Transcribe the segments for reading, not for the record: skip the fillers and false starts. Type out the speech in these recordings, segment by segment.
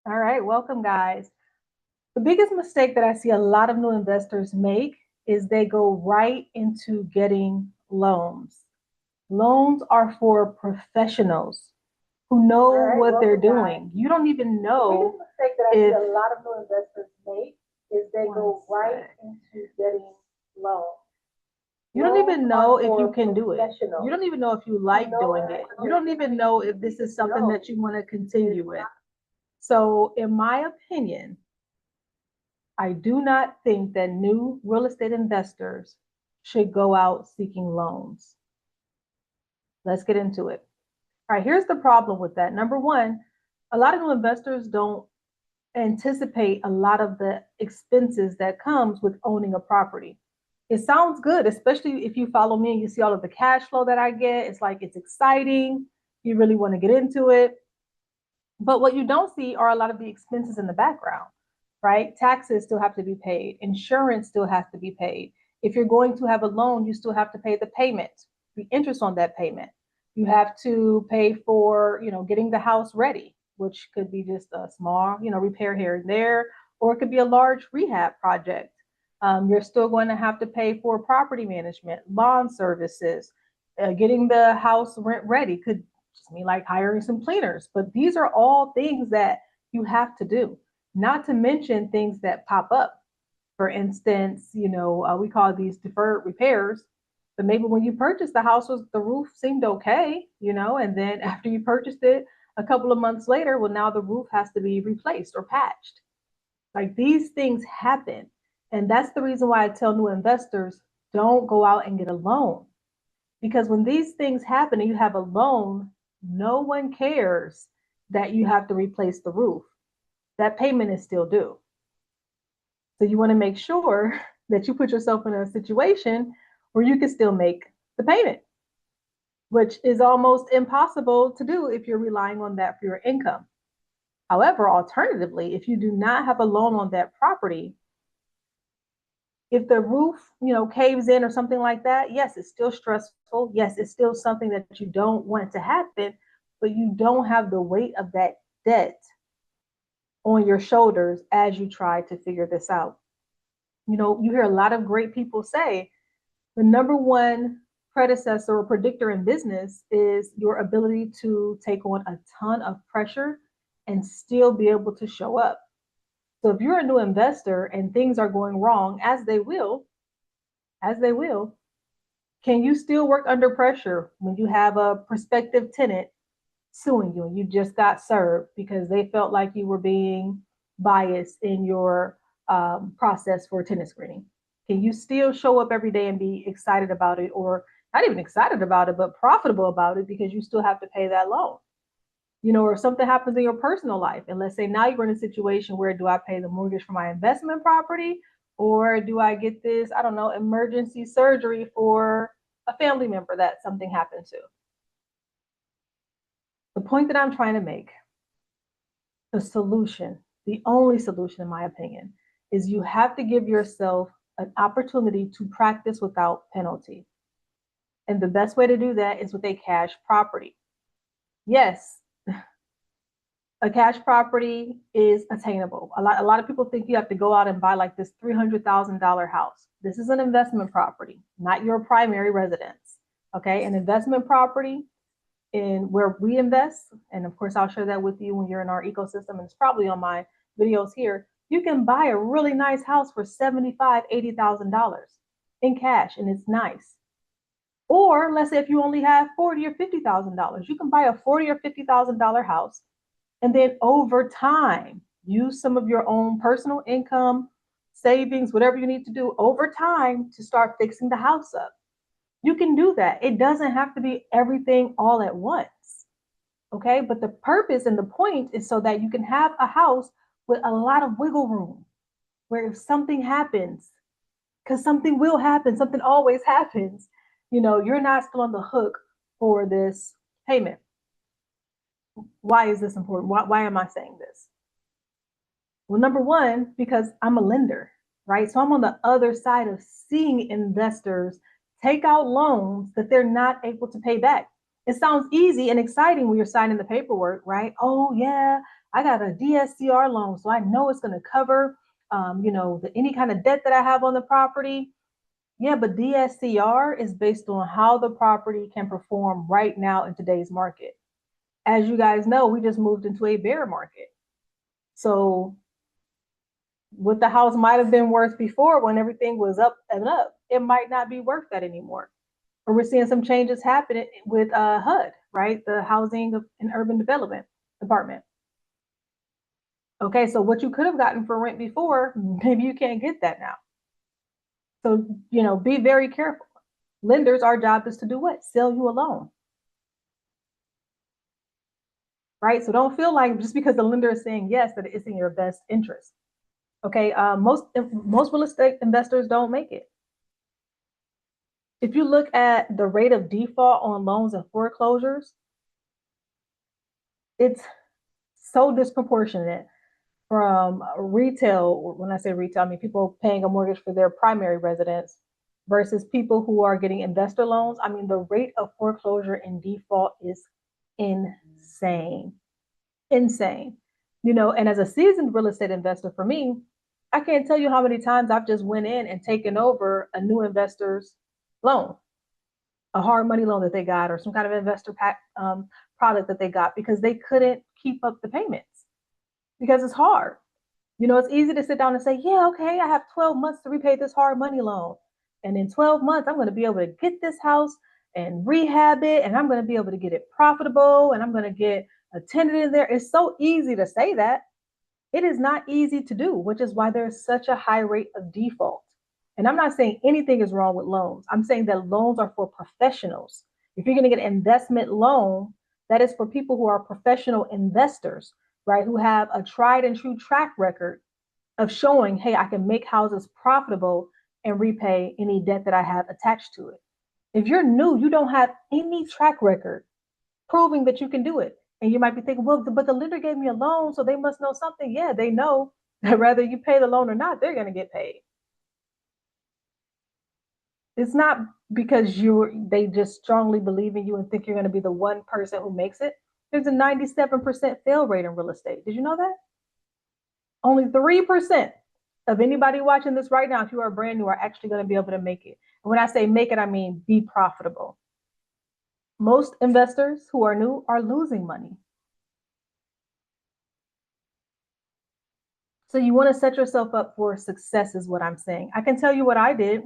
All right, welcome, guys. The biggest mistake that I see a lot of new investors make is they go right into getting loans. Loans are for professionals who know what they're doing. You don't even know. The biggest mistake that I see a lot of new investors make is they go right into getting loans. You don't even know if you can do it. You don't even know if you like doing it. You don't even know if this is something that you want to continue with. So, in my opinion, I do not think that new real estate investors should go out seeking loans. Let's get into it. All right, here's the problem with that. Number one, a lot of new investors don't anticipate a lot of the expenses that comes with owning a property. It sounds good, especially if you follow me and you see all of the cash flow that I get. It's like it's exciting. You really want to get into it. But what you don't see are a lot of the expenses in the background, right? Taxes still have to be paid. Insurance still has to be paid. If you're going to have a loan, you still have to pay the payment, the interest on that payment. You have to pay for, getting the house ready, which could be just a small, repair here and there, or it could be a large rehab project. You're still going to have to pay for property management, lawn services, getting the house rent ready could just mean like hiring some cleaners. But these are all things that you have to do, not to mention things that pop up. For instance, we call these deferred repairs. But maybe when you purchased the house, the roof seemed okay, and then after you purchased it, a couple of months later, well, now the roof has to be replaced or patched. Like these things happen. And that's the reason why I tell new investors don't go out and get a loan. Because when these things happen and you have a loan, no one cares that you have to replace the roof. That payment is still due. So you want to make sure that you put yourself in a situation where you can still make the payment, which is almost impossible to do if you're relying on that for your income. However, alternatively, if you do not have a loan on that property, if the roof, caves in or something like that, yes, it's still stressful. Yes, it's still something that you don't want to happen, but you don't have the weight of that debt on your shoulders as you try to figure this out. You hear a lot of great people say the number one predecessor or predictor in business is your ability to take on a ton of pressure and still be able to show up. So if you're a new investor and things are going wrong, as they will, can you still work under pressure when you have a prospective tenant suing you and you just got served because they felt like you were being biased in your process for tenant screening? Can you still show up every day and be excited about it, or not even excited about it, but profitable about it because you still have to pay that loan? Or if something happens in your personal life, and let's say now you're in a situation where do I pay the mortgage for my investment property, or do I get this, I don't know, emergency surgery for a family member that something happened to? The point that I'm trying to make, the solution, the only solution, in my opinion, is you have to give yourself an opportunity to practice without penalty. And the best way to do that is with a cash property. Yes, a cash property is attainable. A lot of people think you have to go out and buy like this $300,000 house. This is an investment property, not your primary residence. Okay, an investment property in where we invest, and of course I'll share that with you when you're in our ecosystem, and it's probably on my videos here. You can buy a really nice house for $75,000, $80,000 in cash, and it's nice. Or let's say if you only have $40,000 or $50,000, you can buy a $40,000 or $50,000 house, and then over time, use some of your own personal income, savings, whatever you need to do over time to start fixing the house up. You can do that. It doesn't have to be everything all at once. Okay. But the purpose and the point is so that you can have a house with a lot of wiggle room where if something happens, because something will happen, something always happens, you're not still on the hook for this payment. Why is this important? Why am I saying this? Well, number one, because I'm a lender, right? So I'm on the other side of seeing investors take out loans that they're not able to pay back. It sounds easy and exciting when you're signing the paperwork, right? Oh, yeah, I got a DSCR loan, so I know it's going to cover, any kind of debt that I have on the property. Yeah, but DSCR is based on how the property can perform right now in today's market. As you guys know, we just moved into a bear market. So what the house might have been worth before when everything was up and up, it might not be worth that anymore. Or we're seeing some changes happening with HUD, right? The Housing and Urban Development Department. Okay, so what you could have gotten for rent before, maybe you can't get that now. So, be very careful. Lenders, our job is to do what? Sell you a loan, right? So don't feel like just because the lender is saying yes, that it's in your best interest. Okay, most real estate investors don't make it. If you look at the rate of default on loans and foreclosures, it's so disproportionate from retail. When I say retail, I mean people paying a mortgage for their primary residence versus people who are getting investor loans. I mean, the rate of foreclosure and default is insane. Insane. And as a seasoned real estate investor, for me, I can't tell you how many times I've just went in and taken over a new investor's loan, a hard money loan that they got, or some kind of investor product that they got because they couldn't keep up the payments because it's hard. It's easy to sit down and say, yeah, okay, I have 12 months to repay this hard money loan. And in 12 months, I'm going to be able to get this house and rehab it, and I'm going to be able to get it profitable, and I'm going to get a tenant in there. It's so easy to say that. It is not easy to do, which is why there's such a high rate of default. And I'm not saying anything is wrong with loans. I'm saying that loans are for professionals. If you're going to get an investment loan, that is for people who are professional investors, right? Who have a tried and true track record of showing, hey, I can make houses profitable and repay any debt that I have attached to it. If you're new, you don't have any track record proving that you can do it. And you might be thinking, well, but the lender gave me a loan, so they must know something. Yeah, they know that whether you pay the loan or not, they're going to get paid. It's not because they just strongly believe in you and think you're going to be the one person who makes it. There's a 97% fail rate in real estate. Did you know that? Only 3% of anybody watching this right now, if you are brand new, are actually going to be able to make it. And when I say make it, I mean be profitable. Most investors who are new are losing money. So you want to set yourself up for success is what I'm saying. I can tell you what I did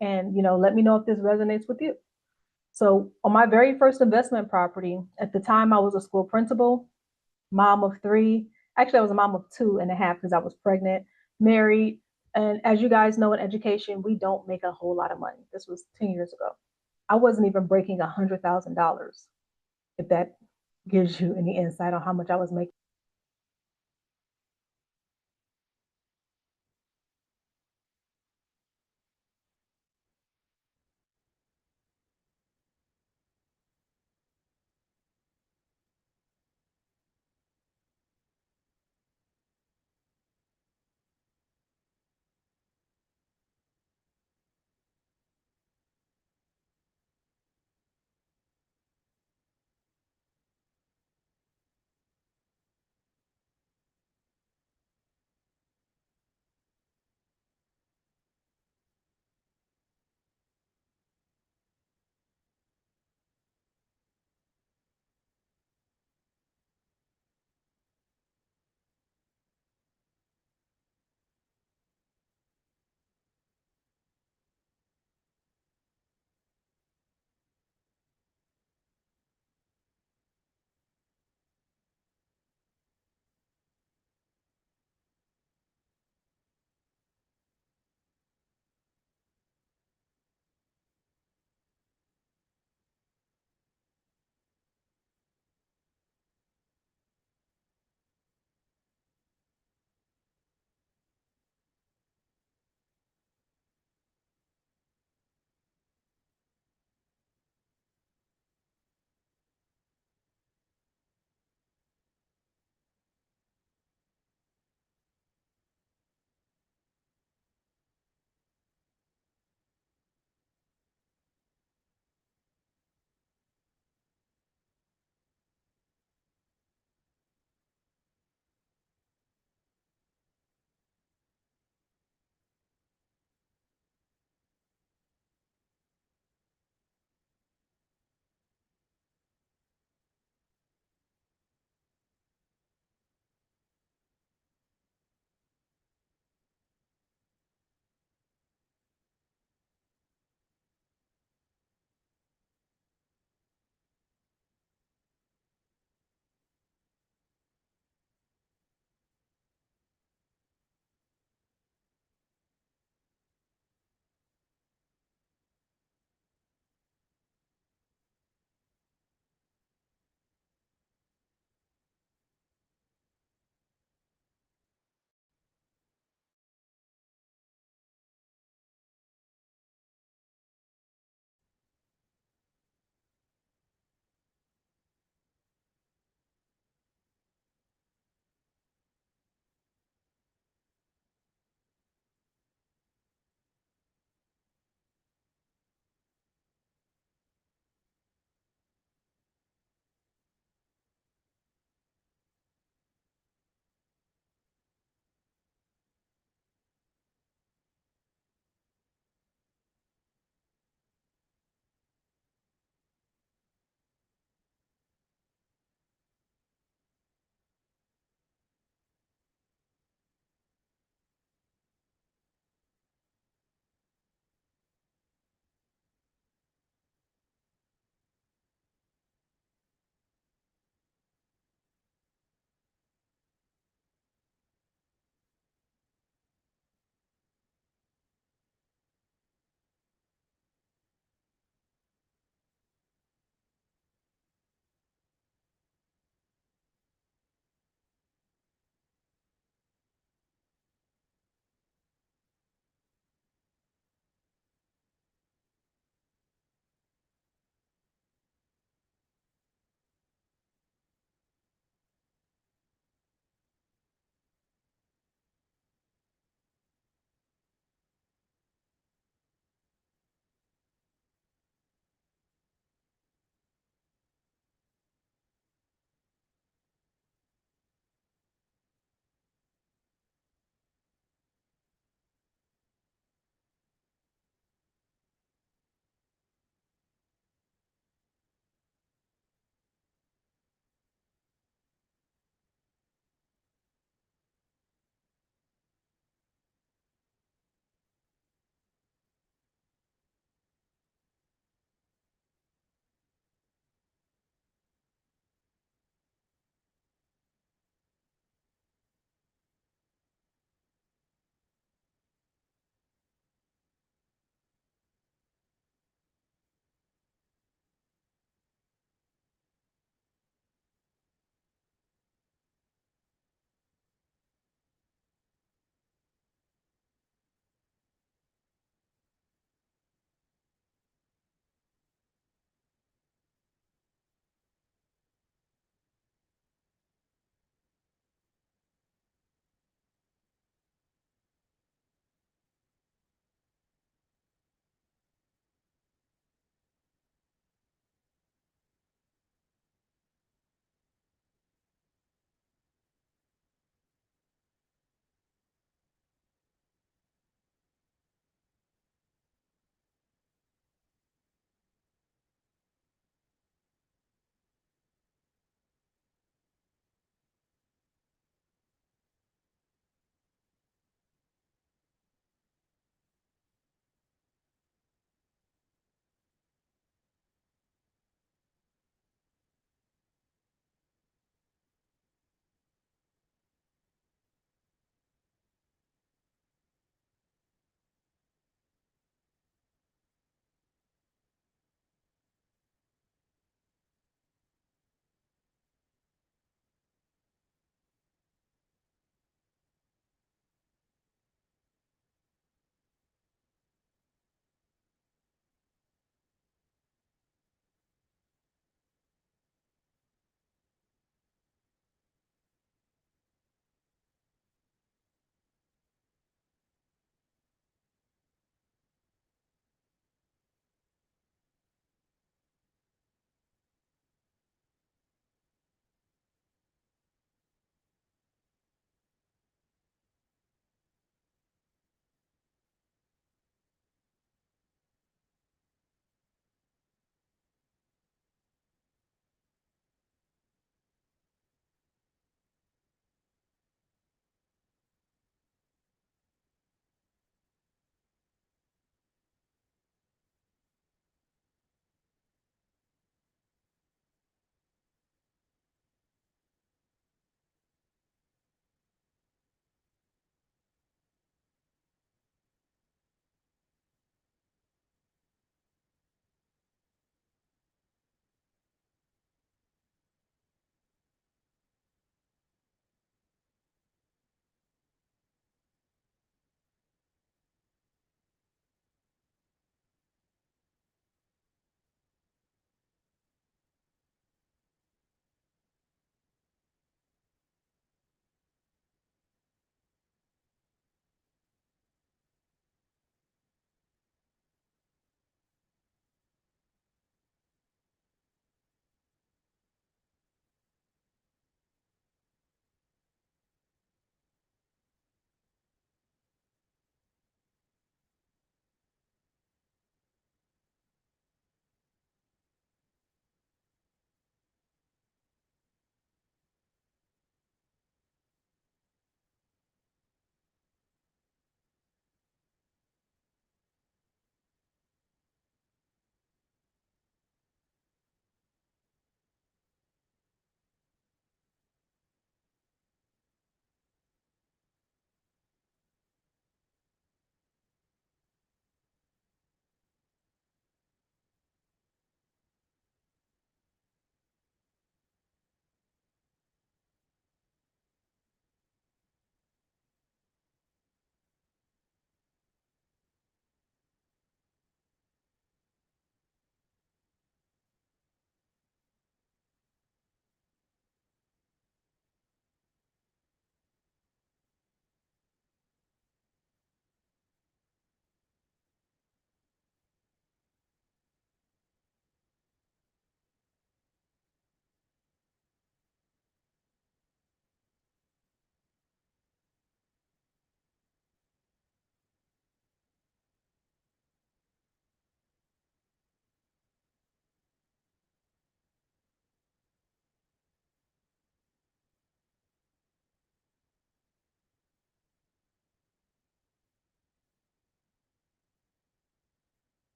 and let me know if this resonates with you. So on my very first investment property, at the time I was a school principal, mom of three. Actually, I was a mom of 2.5 because I was pregnant, married. And as you guys know, in education, we don't make a whole lot of money. This was 10 years ago. I wasn't even breaking $100,000, if that gives you any insight on how much I was making.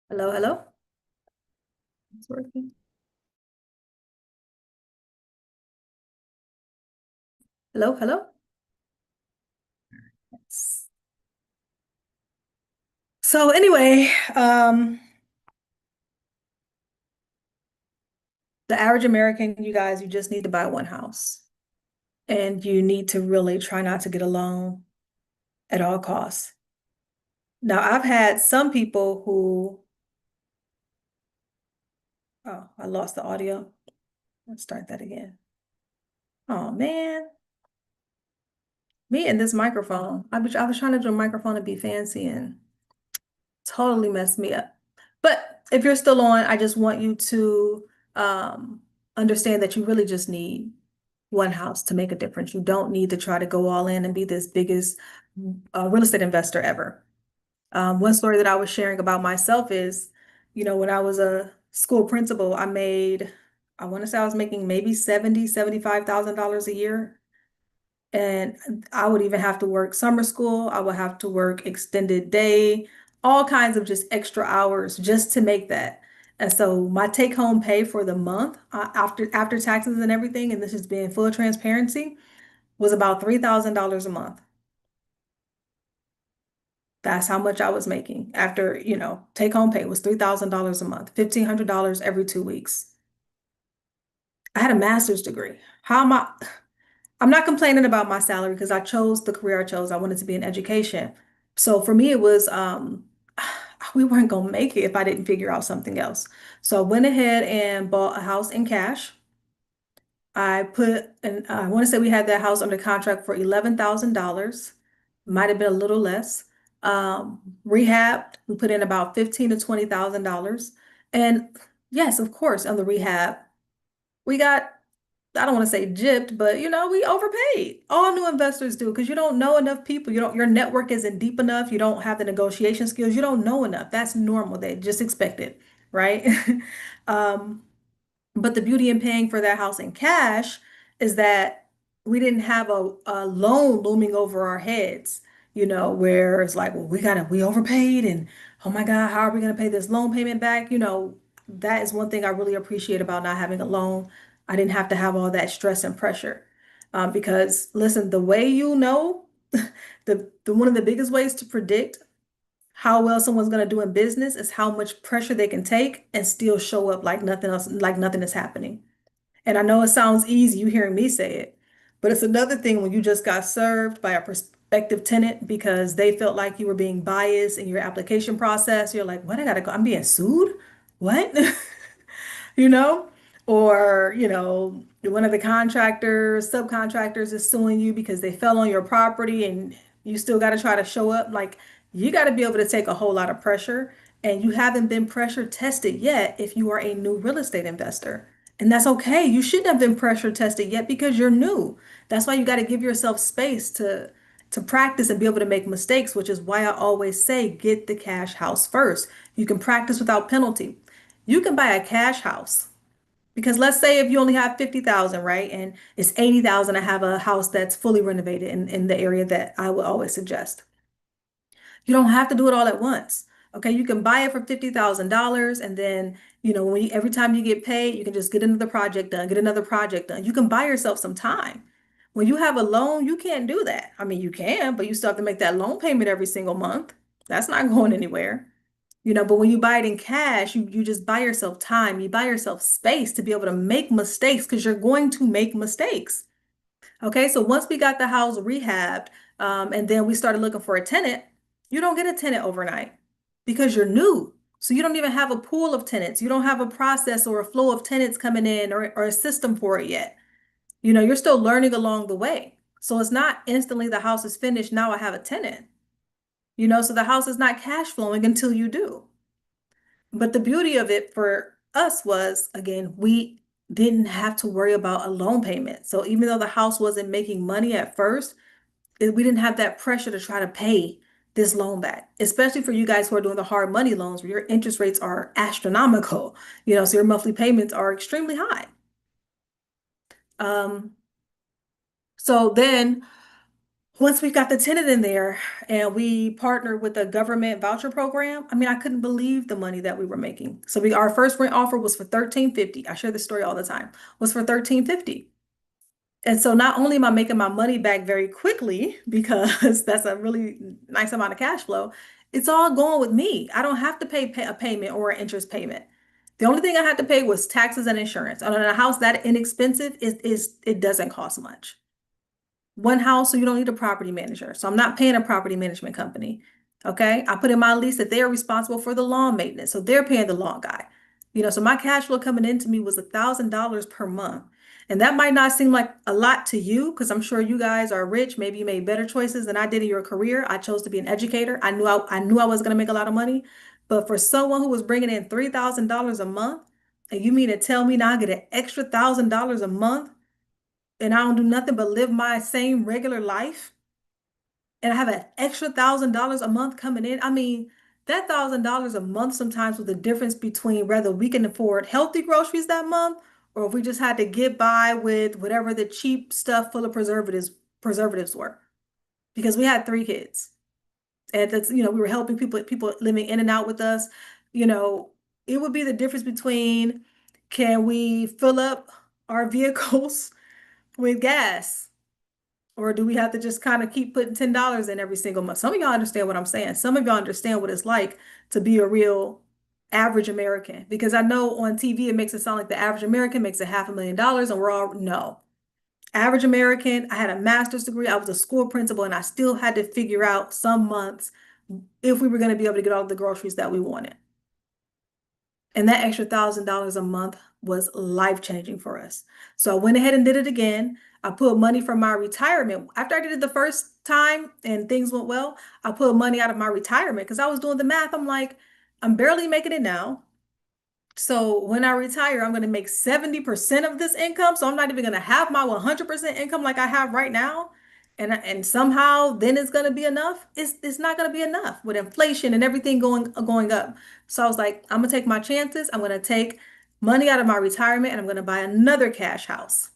Hello, hello. It's working. Hello, hello. Yes. So anyway, the average American, you guys, you just need to buy one house. And you need to really try not to get a loan at all costs. Now, I've had some people who, oh, I lost the audio. Let's start that again. Oh man, me and this microphone. I was trying to do a microphone to be fancy and totally messed me up. But if you're still on, I just want you to understand that you really just need one house to make a difference. You don't need to try to go all in and be this biggest real estate investor ever. One story that I was sharing about myself is, when I was a school principal, I want to say I was making maybe 70, $75,000 a year. And I would even have to work summer school. I would have to work extended day, all kinds of just extra hours just to make that. And so my take home pay for the month after taxes and everything, and this is being full transparency, was about $3,000 a month. That's how much I was making after, take home pay was $3,000 a month, $1,500 every 2 weeks. I had a master's degree. How am I? I'm not complaining about my salary because I chose the career I chose. I wanted to be in education. So for me, it was, we weren't going to make it if I didn't figure out something else. So I went ahead and bought a house in cash. I want to say we had that house under contract for $11,000. Might have been a little less. Rehabbed, we put in about 15 to $20,000. And yes, of course, on the rehab, we got, I don't want to say gypped, but we overpaid. All new investors do because you don't know enough people. Your network isn't deep enough. You don't have the negotiation skills. You don't know enough. That's normal. They just expect it, right? Um, but the beauty in paying for that house in cash is that we didn't have a loan looming over our heads, where it's like, well, we overpaid and oh my God, how are we gonna pay this loan payment back? That is one thing I really appreciate about not having a loan. I didn't have to have all that stress and pressure. Because listen, the way the one of the biggest ways to predict how well someone's going to do in business is how much pressure they can take and still show up like nothing else, like nothing is happening. And I know it sounds easy, you hearing me say it, but it's another thing when you just got served by a prospective tenant because they felt like you were being biased in your application process. You're like, what? I gotta go. I'm being sued? What? you know? Or, one of the contractors, subcontractors is suing you because they fell on your property and you still got to try to show up. Like, you got to be able to take a whole lot of pressure, and you haven't been pressure tested yet if you are a new real estate investor. And that's okay. You shouldn't have been pressure tested yet because you're new. That's why you got to give yourself space to practice and be able to make mistakes, which is why I always say get the cash house first. You can practice without penalty. You can buy a cash house because let's say if you only have 50,000, right? And it's 80,000 to have a house that's fully renovated in the area that I would always suggest. You don't have to do it all at once. Okay, you can buy it for $50,000 and then, every time you get paid, you can just get another project done, get another project done. You can buy yourself some time. When you have a loan, you can't do that. I mean, you can, but you still have to make that loan payment every single month. That's not going anywhere. But when you buy it in cash, you just buy yourself time, you buy yourself space to be able to make mistakes because you're going to make mistakes. Okay, so once we got the house rehabbed, and then we started looking for a tenant, you don't get a tenant overnight because you're new. So you don't even have a pool of tenants. You don't have a process or a flow of tenants coming in or a system for it yet. You're still learning along the way. So it's not instantly the house is finished, now I have a tenant. So the house is not cash flowing until you do. But the beauty of it for us was, again, we didn't have to worry about a loan payment. So even though the house wasn't making money at first, we didn't have that pressure to try to pay this loan back, especially for you guys who are doing the hard money loans where your interest rates are astronomical, so your monthly payments are extremely high. Um, so then Once we got the tenant in there and we partnered with a government voucher program, I mean, I couldn't believe the money that we were making. So our first rent offer was for 1350. I share this story all the time. Was for 1350. And so not only am I making my money back very quickly because that's a really nice amount of cash flow, it's all going with me. I don't have to pay a payment or an interest payment. The only thing I had to pay was taxes and insurance. And on a house that inexpensive, is it doesn't cost much. One house, so you don't need a property manager. So I'm not paying a property management company. Okay. I put in my lease that they are responsible for the lawn maintenance. So they're paying the lawn guy. So my cash flow coming into me was $1,000 per month. And that might not seem like a lot to you because I'm sure you guys are rich. Maybe you made better choices than I did in your career. I chose to be an educator. I knew I was going to make a lot of money. But for someone who was bringing in $3,000 a month, and you mean to tell me now I get an extra $1,000 a month and I don't do nothing but live my same regular life and I have an extra $1,000 a month coming in. I mean, that $1,000 a month sometimes was the difference between whether we can afford healthy groceries that month or if we just had to get by with whatever the cheap stuff full of preservatives were. Because we had three kids. And we were helping people living in and out with us. You know, it would be the difference between can we fill up our vehicles with gas? Or do we have to just kind of keep putting $10 in every single month? Some of y'all understand what I'm saying. Some of y'all understand what it's like to be a real average American. Because I know on TV it makes it sound like the average American makes a $500,000 and we're all no. Average American, I had a master's degree, I was a school principal, and I still had to figure out some months if we were going to be able to get all the groceries that we wanted. And that extra $1,000 a month was life-changing for us. So I went ahead and did it again. I put money from my retirement. After I did it the first time and things went well, I put money out of my retirement because I was doing the math. I'm like, I'm barely making it now. So when I retire, I'm going to make 70% of this income. So I'm not even going to have my 100% income like I have right now. And somehow then it's going to be enough. It's not going to be enough with inflation and everything going up. So I was like, I'm going to take my chances. I'm going to take money out of my retirement and I'm going to buy another cash house.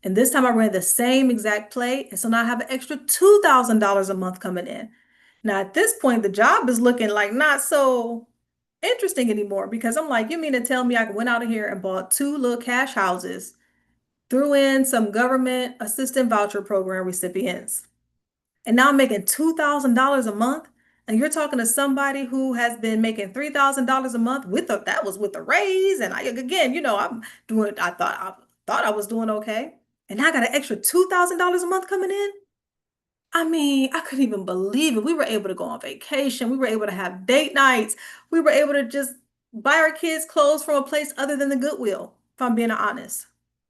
And this time I ran the same exact play. And so now I have an extra $2,000 a month coming in. Now at this point, the job is looking like not so interesting anymore because I'm like, you mean to tell me I went out of here and bought two little cash houses, threw in some government assistant voucher program recipients, and now I'm making $2,000 a month? And you're talking to somebody who has been making $3,000 a month that was with a raise. And again, I thought I was doing okay. And now I got an extra $2,000 a month coming in. I mean, I couldn't even believe it. We were able to go on vacation. We were able to have date nights. We were able to just buy our kids clothes from a place other than the Goodwill, if I'm being honest.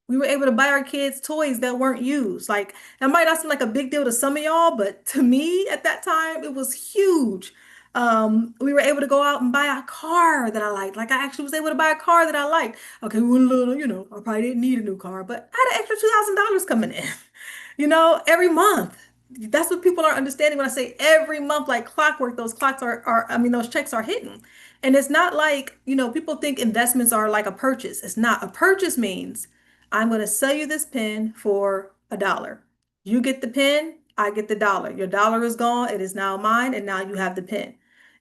We were able to buy our kids toys that weren't used. Like, that might not seem like a big deal to some of y'all, but to me at that time, it was huge. We were able to go out and buy a car that I liked. Like, I actually was able to buy a car that I liked. Okay, we were a little, I probably didn't need a new car, but I had an extra $2,000 coming in, every month. That's what people are understanding when I say every month, like clockwork, those clocks those checks are hitting. And it's not like, people think investments are like a purchase. It's not. A purchase means I'm going to sell you this pen for $1. You get the pen, I get the dollar. Your dollar is gone. It is now mine. And now you have the pen.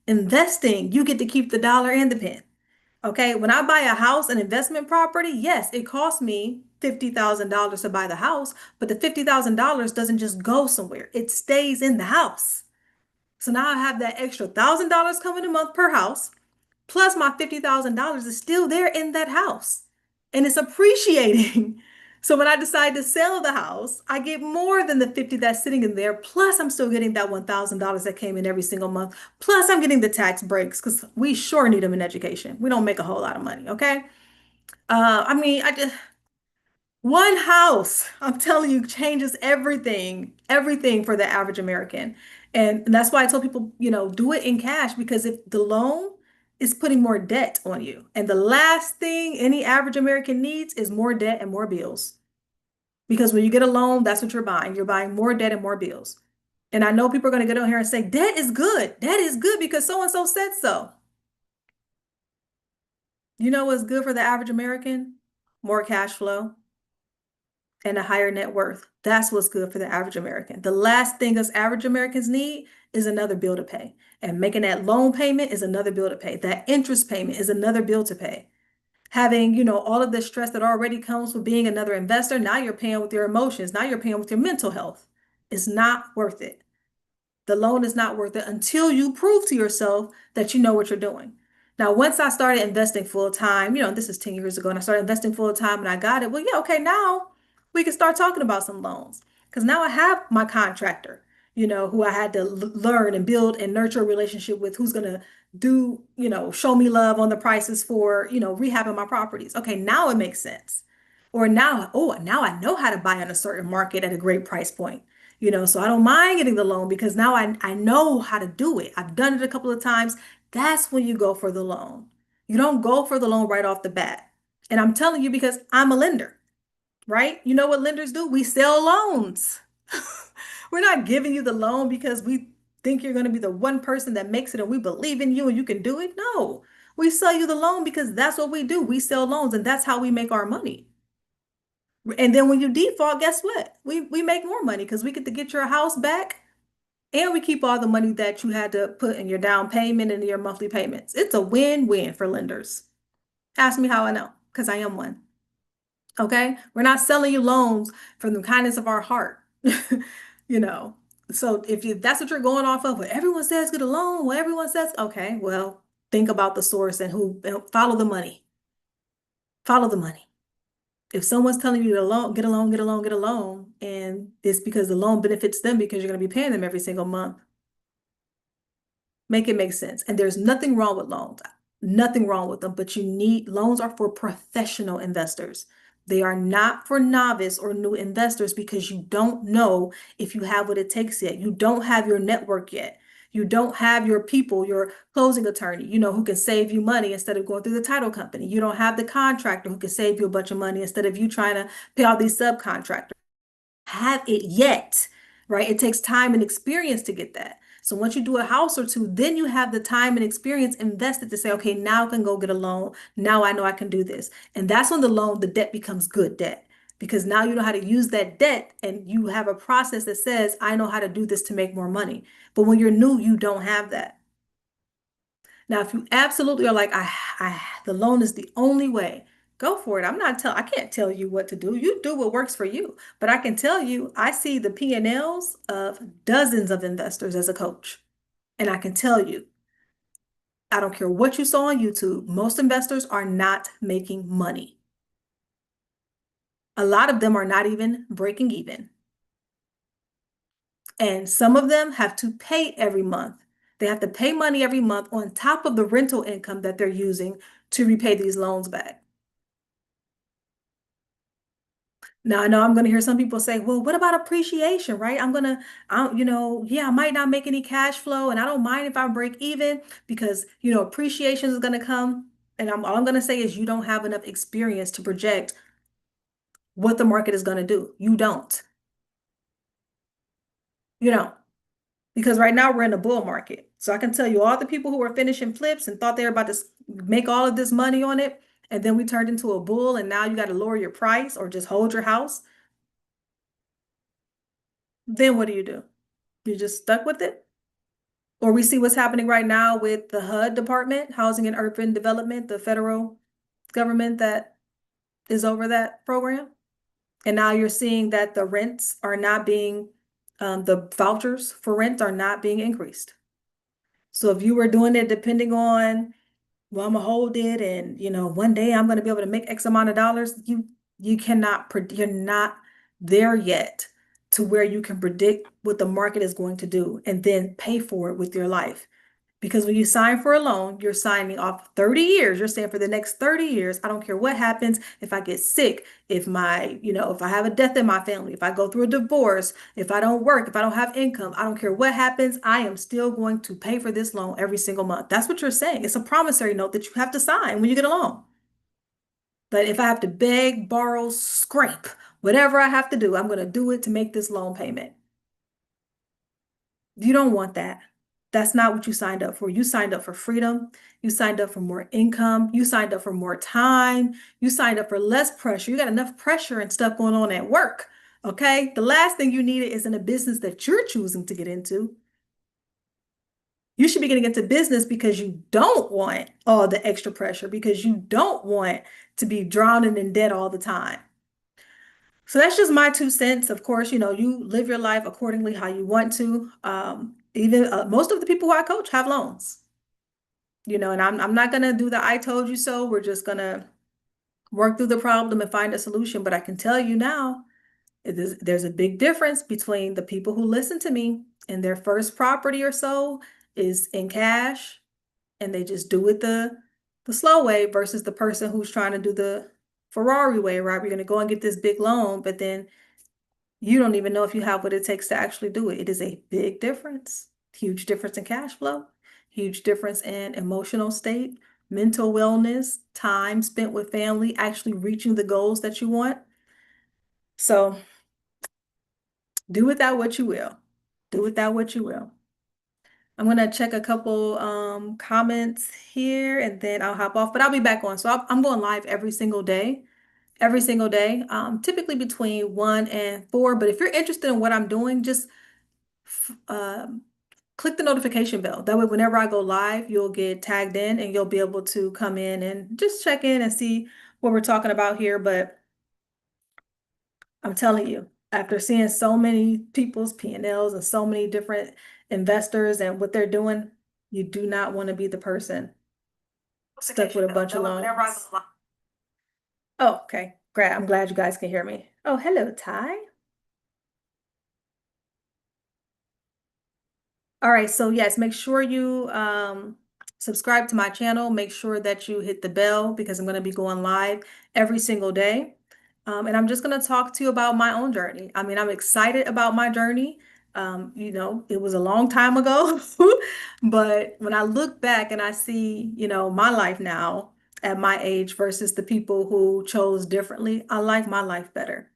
Investing, you get to keep the dollar and the pen. Okay, when I buy a house, an investment property, yes, it costs me $50,000 to buy the house, but the $50,000 doesn't just go somewhere. It stays in the house. So now I have that extra $1,000 coming a month per house, plus my $50,000 is still there in that house and it's appreciating. So when I decide to sell the house, I get more than the 50 that's sitting in there. Plus, I'm still getting that $1,000 that came in every single month. Plus, I'm getting the tax breaks because we sure need them in education. We don't make a whole lot of money, okay? I mean, I just one house, I'm telling you, changes everything for the average American. And that's why I tell people, do it in cash because if the loan is putting more debt on you, and the last thing any average American needs is more debt and more bills. Because when you get a loan, that's what you're buying. You're buying more debt and more bills. And I know people are going to get on here and say, debt is good. Debt is good because so and so said so. You know what's good for the average American? More cash flow. and a higher net worth. That's what's good for the average American. The last thing us average Americans need is another bill to pay. And making that loan payment is another bill to pay. That interest payment is another bill to pay. Having, all of the stress that already comes with being another investor, now you're paying with your emotions. Now you're paying with your mental health. It's not worth it. The loan is not worth it until you prove to yourself that you know what you're doing. Now, once I started investing full time, this is 10 years ago, and I started investing full time and I got it. Well, yeah, okay, now we can start talking about some loans. Because now I have my contractor, who I had to learn and build and nurture a relationship with, who's going to do, show me love on the prices for, rehabbing my properties. Okay, now it makes sense. Or now, oh, now I know how to buy on a certain market at a great price point. So I don't mind getting the loan because now I know how to do it. I've done it a couple of times. That's when you go for the loan. You don't go for the loan right off the bat. And I'm telling you because I'm a lender, right? You know what lenders do? We sell loans. We're not giving you the loan because we think you're going to be the one person that makes it and we believe in you and you can do it. No, we sell you the loan because that's what we do. We sell loans and that's how we make our money. And then when you default, guess what? We make more money because we get to get your house back and we keep all the money that you had to put in your down payment and your monthly payments. It's a win-win for lenders. Ask me how I know, because I am one. Okay? We're not selling you loans from the kindness of our heart. You know. So if that's what you're going off of, what everyone says get a loan, what everyone says, okay, well, think about the source and who follow the money. Follow the money. If someone's telling you to loan, get a loan, get a loan, get a loan, and it's because the loan benefits them because you're going to be paying them every single month, make it make sense. And there's nothing wrong with loans, nothing wrong with them, but loans are for professional investors. They are not for novice or new investors because you don't know if you have what it takes yet. You don't have your network yet. You don't have your people, your closing attorney, who can save you money instead of going through the title company. You don't have the contractor who can save you a bunch of money instead of you trying to pay all these subcontractors. Have it yet, right? It takes time and experience to get that. So once you do a house or two, then you have the time and experience invested to say, okay, now I can go get a loan. Now I know I can do this. And that's when the debt becomes good debt because now you know how to use that debt and you have a process that says, I know how to do this to make more money. But when you're new, you don't have that. Now, if you absolutely are like, the loan is the only way, go for it. I can't tell you what to do. You do what works for you. But I can tell you, I see the P&Ls of dozens of investors as a coach. And I can tell you, I don't care what you saw on YouTube, most investors are not making money. A lot of them are not even breaking even. And some of them have to pay every month. They have to pay money every month on top of the rental income that they're using to repay these loans back. Now, I know I'm going to hear some people say, well, what about appreciation, right? Yeah, I might not make any cash flow and I don't mind if I break even because, appreciation is going to come. And all I'm going to say is you don't have enough experience to project what the market is going to do. You don't, you know, because right now we're in a bull market. So I can tell you all the people who were finishing flips and thought they were about to make all of this money on it. And then we turned into a bull and now you got to lower your price or just hold your house. Then what do? You're just stuck with it? Or we see what's happening right now with the HUD department, Housing and Urban Development, the federal government that is over that program. And now you're seeing that the rents are not being, the vouchers for rent are not being increased. So if you were doing it depending on, well, I'm gonna hold it and, one day I'm gonna be able to make X amount of dollars, you're not there yet to where you can predict what the market is going to do and then pay for it with your life. Because when you sign for a loan, you're signing off 30 years. You're saying for the next 30 years, I don't care what happens, if I get sick, if I have a death in my family, if I go through a divorce, if I don't work, if I don't have income, I don't care what happens, I am still going to pay for this loan every single month. That's what you're saying. It's a promissory note that you have to sign when you get a loan. But if I have to beg, borrow, scrape, whatever I have to do, I'm going to do it to make this loan payment. You don't want that. That's not what you signed up for. You signed up for freedom. You signed up for more income. You signed up for more time. You signed up for less pressure. You got enough pressure and stuff going on at work. Okay. The last thing you need is in a business that you're choosing to get into. You should be getting into business because you don't want all the extra pressure, because you don't want to be drowning in debt all the time. So that's just my 2 cents. Of course, you live your life accordingly how you want to. Even most of the people who I coach have loans, and I'm not gonna do the I told you so. We're just gonna work through the problem and find a solution. But I can tell you now, there's a big difference between the people who listen to me and their first property or so is in cash and they just do it the slow way versus the person who's trying to do the Ferrari way, right? We're gonna go and get this big loan, but then you don't even know if you have what it takes to actually do it. It is a big difference, huge difference in cash flow, huge difference in emotional state, mental wellness, time spent with family, actually reaching the goals that you want. So do with that what you will. Do with that what you will. I'm gonna check a couple comments here and then I'll hop off, but I'll be back on. So I'm going live every single day, typically between 1 and 4. But if you're interested in what I'm doing, just um, click the notification bell. That way, whenever I go live, you'll get tagged in and you'll be able to come in and just check in and see what we're talking about here. But I'm telling you, after seeing so many people's P&Ls and so many different investors and what they're doing, you do not want to be the person stuck with a bunch of loans. Oh, okay. Great. I'm glad you guys can hear me. Oh, hello, Ty. All right, so yes, make sure you subscribe to my channel. Make sure that you hit the bell because I'm going to be going live every single day. And I'm just going to talk to you about my own journey. I mean, I'm excited about my journey. It was a long time ago, but when I look back and I see, my life now at my age versus the people who chose differently, I like my life better.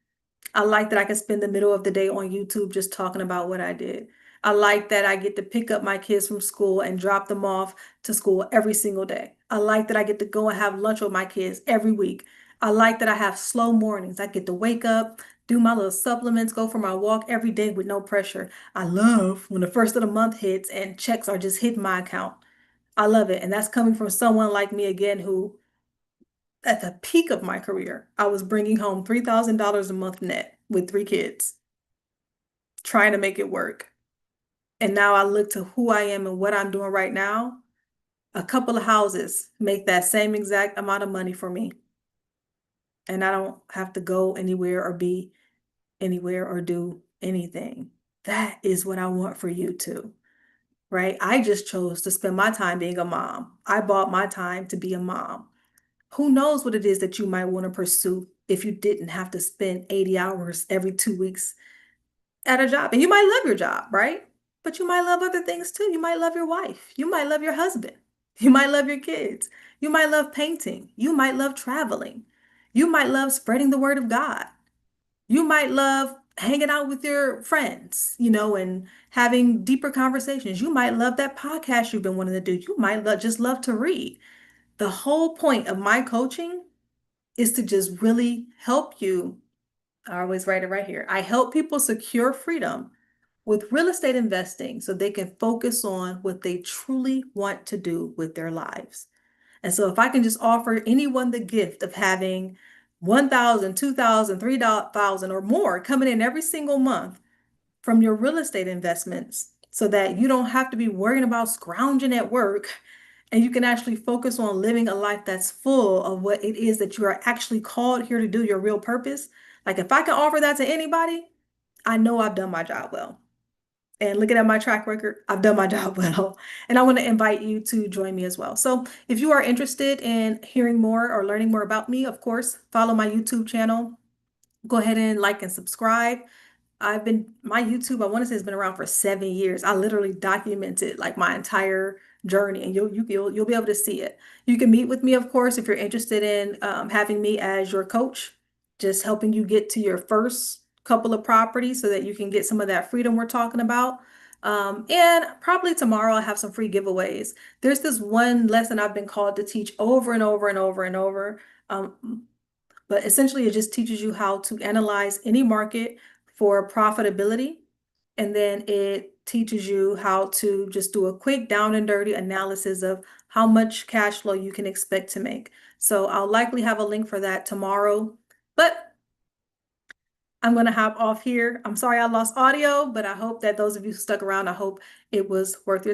I like that I can spend the middle of the day on YouTube just talking about what I did. I like that I get to pick up my kids from school and drop them off to school every single day. I like that I get to go and have lunch with my kids every week. I like that I have slow mornings. I get to wake up, do my little supplements, go for my walk every day with no pressure. I love when the first of the month hits and checks are just hitting my account. I love it. And that's coming from someone like me again who at the peak of my career, I was bringing home $3,000 a month net with 3 kids, trying to make it work. And now I look to who I am and what I'm doing right now. A couple of houses make that same exact amount of money for me. And I don't have to go anywhere or be anywhere or do anything. That is what I want for you too, right? I just chose to spend my time being a mom. I bought my time to be a mom. Who knows what it is that you might want to pursue if you didn't have to spend 80 hours every 2 weeks at a job. And you might love your job, right? But you might love other things too. You might love your wife. You might love your husband. You might love your kids. You might love painting. You might love traveling. You might love spreading the word of God. You might love hanging out with your friends, and having deeper conversations. You might love that podcast you've been wanting to do. You might just love to read. The whole point of my coaching is to just really help you. I always write it right here. I help people secure freedom with real estate investing so they can focus on what they truly want to do with their lives. And so if I can just offer anyone the gift of having 1,000, 2,000, 3,000 or more coming in every single month from your real estate investments so that you don't have to be worrying about scrounging at work and you can actually focus on living a life that's full of what it is that you are actually called here to do, your real purpose. Like if I can offer that to anybody, I know I've done my job well. And looking at my track record, I've done my job well. And I want to invite you to join me as well. So if you are interested in hearing more or learning more about me, of course, follow my YouTube channel. Go ahead and like and subscribe. My YouTube, I want to say, has been around for 7 years. I literally documented like my entire journey and you'll be able to see it. You can meet with me, of course, if you're interested in having me as your coach, just helping you get to your first couple of properties so that you can get some of that freedom we're talking about. And probably tomorrow I have some free giveaways. There's this one lesson I've been called to teach over and over and over and over. But essentially, it just teaches you how to analyze any market for profitability. And then it teaches you how to just do a quick down and dirty analysis of how much cash flow you can expect to make. So I'll likely have a link for that tomorrow. But I'm going to hop off here. I'm sorry I lost audio, but I hope that those of you who stuck around, I hope it was worth your